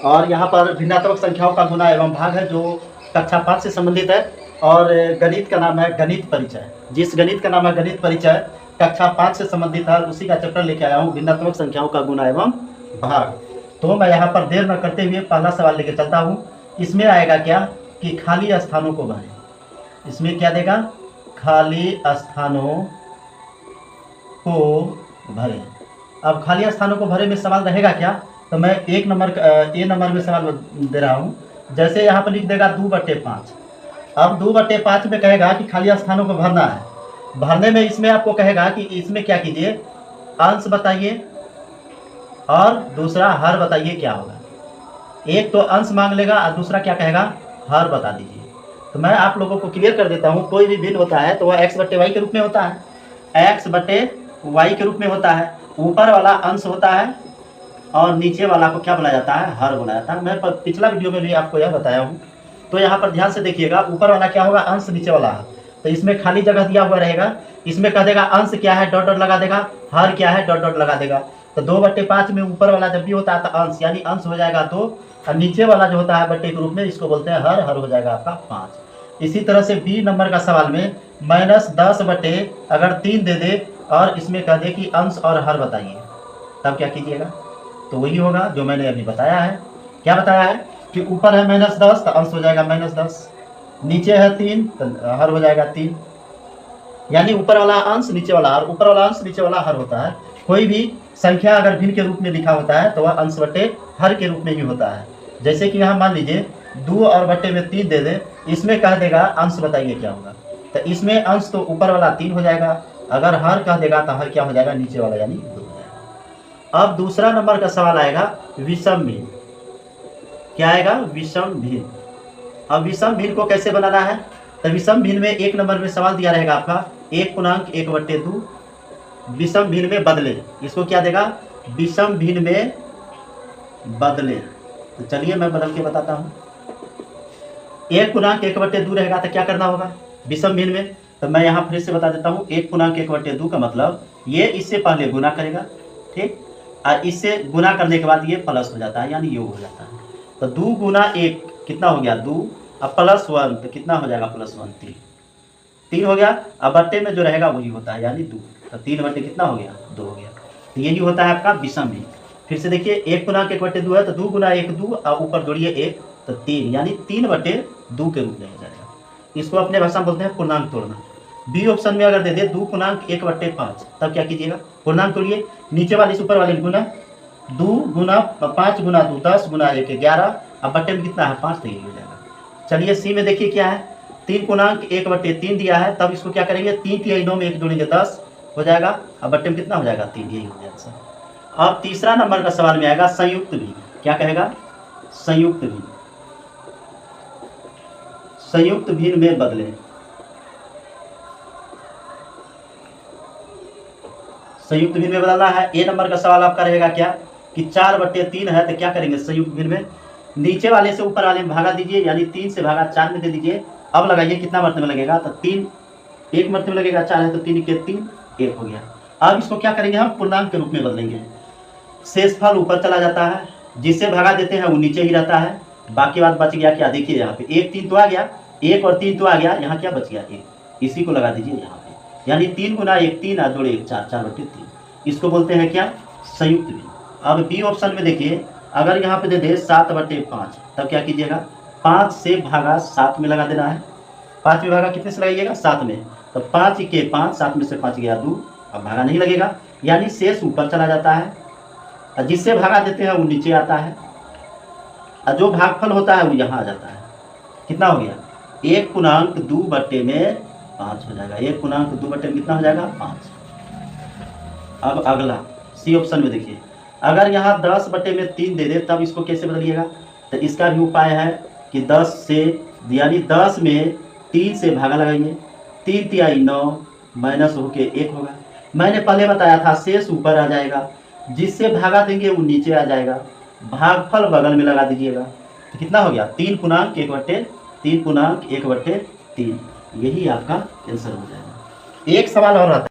और यहाँ पर भिन्नात्मक संख्याओं का गुना एवं भाग है जो कक्षा 5 से संबंधित है। और गणित का नाम है गणित परिचय। जिस गणित का नाम है गणित परिचय कक्षा 5 से संबंधित है, उसी का चैप्टर लेके आया हूँ, भिन्नात्मक संख्याओं का गुना एवं भाग। तो मैं यहाँ पर देर न करते हुए पहला सवाल लेके चलता हूँ। इसमें आएगा क्या कि खाली स्थानों को भरें। इसमें क्या देगा, खाली स्थानों को भरें। अब खाली स्थानों को भरे में सवाल रहेगा क्या, तो मैं ए नंबर में सवाल दे रहा हूँ। जैसे यहाँ पर लिख देगा 2/5। अब 2/5 में कहेगा कि खाली स्थानों को भरना है। भरने में इसमें आपको कहेगा कि इसमें क्या कीजिए, अंश बताइए और दूसरा हर बताइए क्या होगा। एक तो अंश मांग लेगा और दूसरा क्या कहेगा, हर बता दीजिए। तो मैं आप लोगों को क्लियर कर देता हूँ। कोई भी भिन्न होता है तो वह x/y के रूप में होता है, x/y के रूप में होता है। ऊपर वाला अंश होता है और नीचे वाला को क्या बोला जाता है, हर बोला जाता है। मैं पिछला वीडियो में भी आपको यह बताया हूँ। तो यहाँ पर ध्यान से देखिएगा, ऊपर वाला क्या होगा, अंश, नीचे वाला हर। तो इसमें खाली जगह दिया हुआ रहेगा। इसमें कह देगा अंश क्या है, डॉट डॉट लगा देगा, हर क्या है, डॉट डॉट लगा देगा। तो 2/5 में ऊपर वाला जब भी होता है तो अंश, यानी अंश हो जाएगा 2, और नीचे वाला जो होता है बट्टे के रूप में, इसको बोलते हैं हर, हर हो जाएगा आपका 5। इसी तरह से बी नंबर का सवाल में -10 अगर 3 दे दे और इसमें कह दे कि अंश और हर बताइए, तब क्या कीजिएगा, तो वही होगा जो मैंने अभी बताया है। क्या बताया है कि ऊपर है -10 तो अंश हो जाएगा -10, नीचे है 3 तो हर हो जाएगा 3। यानी ऊपर वाला अंश, नीचे वाला हर, ऊपर वाला अंश, नीचे वाला हर होता है। कोई भी संख्या अगर भिन्न के रूप में लिखा होता है तो वह अंश बटे हर के रूप में ही होता है। जैसे कि यहाँ मान लीजिए 2 और बट्टे में 3 दे दे, इसमें कह देगा अंश बताइए क्या होगा। तो इसमें अंश तो ऊपर वाला 3 हो जाएगा, अगर हर कह देगा तो हर क्या हो जाएगा, नीचे वाला यानी 2 हो जाएगा। अब दूसरा नंबर का सवाल आएगा विषम भिन्न। क्या आएगा, विषम भिन्न। अब विषम भिन्न को कैसे बनाना है, तो विषम भिन्न में 1 नंबर में सवाल दिया रहेगा आपका 1(1/2 विषम भिन्न में बदले। इसको क्या देगा, विषम भिन्न में बदले। तो चलिए मैं बदल के बताता हूँ। 1(1/2 रहेगा तो क्या करना होगा विषम भिन्न में, तो मैं यहाँ फिर से बता देता हूँ। 1(1/2 का मतलब ये इससे पहले गुना करेगा, ठीक, और इससे गुना करने के बाद ये प्लस हो जाता है, यानी योग हो जाता है। तो 2 × 1 कितना हो गया, 2, अब +1 तो कितना हो जाएगा, +1 3 हो गया। अब बट्टे में जो रहेगा वही होता है, यानी 2। तो 3 कितना हो गया, 2 हो गया। तो यही होता है आपका विषम भिन्न। फिर से देखिए 1(1/2 है तो 2 × 1 2, और ऊपर जोड़िए 1 तो 3, यानी 3/2 के रूप में हो जाएगा। इसको अपने भाषा में बोलते हैं पूर्णांक तोड़ना। बी ऑप्शन में अगर दे दे 2(1/5 तब क्या कीजिएगा, पूर्णांक तोड़िए, नीचे वाले से ऊपर वाले गुना, 2 × 5 × 2 10 × 1 11, अब बट्टे में कितना है 5, तो यही हो जाएगा। चलिए सी में देखिए क्या है, 3(1/3 दिया है, तब इसको क्या करेंगे, 3 × 9 में 1 जोड़ेंगे 10 हो जाएगा, अब बट्टे में कितना हो जाएगा 3, यही हो जाएगा। अब तीसरा नंबर का सवाल में आएगा संयुक्त भिन्न। क्या कहेगा, संयुक्त भिन्न। संयुक्त भिन्न में बदले। संयुक्त भिन्न में बदलना है। ए नंबर का सवाल आपका रहेगा क्या कि 4/3 है तो क्या करेंगे संयुक्त भिन्न में, नीचे वाले से ऊपर वाले में भागा दीजिए, यानी 3 से भागा 4 में दे दीजिए। अब लगाइए कितना मर्तबे में लगेगा, तो 3 1 मर्तबे में लगेगा, 4 है तो 3 के 3 1 हो गया। अब इसको क्या करेंगे, हम पूर्णांक के रूप में बदलेंगे। शेषफल ऊपर चला जाता है, जिससे भागा देते हैं वो नीचे ही रहता है। बाकी बात बच गया क्या, देखिए यहाँ पे 1 3 तो आ गया, 1 और 3 तो आ गया, यहाँ क्या बच गया 1, इसी को लगा दीजिए यहाँ पे, यानी 3 × 1 3 और जोड़े 1 4, 4/3। इसको बोलते हैं क्या, संयुक्त भिन्न। अब बी ऑप्शन में देखिए, अगर यहाँ पे दे दे 7/5 तब क्या कीजिएगा, 5 से भागा 7 में लगा देना है। 5 में भागा कितने से लगाइएगा, 7 में, तो 5 के 5, 7 में से 5 गया 2, अब भागा नहीं लगेगा, यानी शेष ऊपर चला जाता है, और जिससे भागा देते हैं वो नीचे आता है, और जो भागफल होता है वो यहाँ आ जाता है। कितना हो गया, 1(2/5 हो जाएगा। 1(2/5 कितना हो जाएगा, 5। अब अगला सी ऑप्शन में देखिए, अगर यहाँ 10/3 दे दे तब इसको कैसे बदलिएगा, तो इसका भी उपाय है कि 10 से, यानी 10 में 3 से भागा लगाइए, 3 × 9 माइनस होके 1 होगा। मैंने पहले बताया था शेष ऊपर आ जाएगा, जिससे भागा देंगे वो नीचे आ जाएगा, भागफल बगल में लगा दीजिएगा। तो कितना हो गया, 3(1/3 यही आपका आंसर हो जाएगा। एक सवाल और रहता है।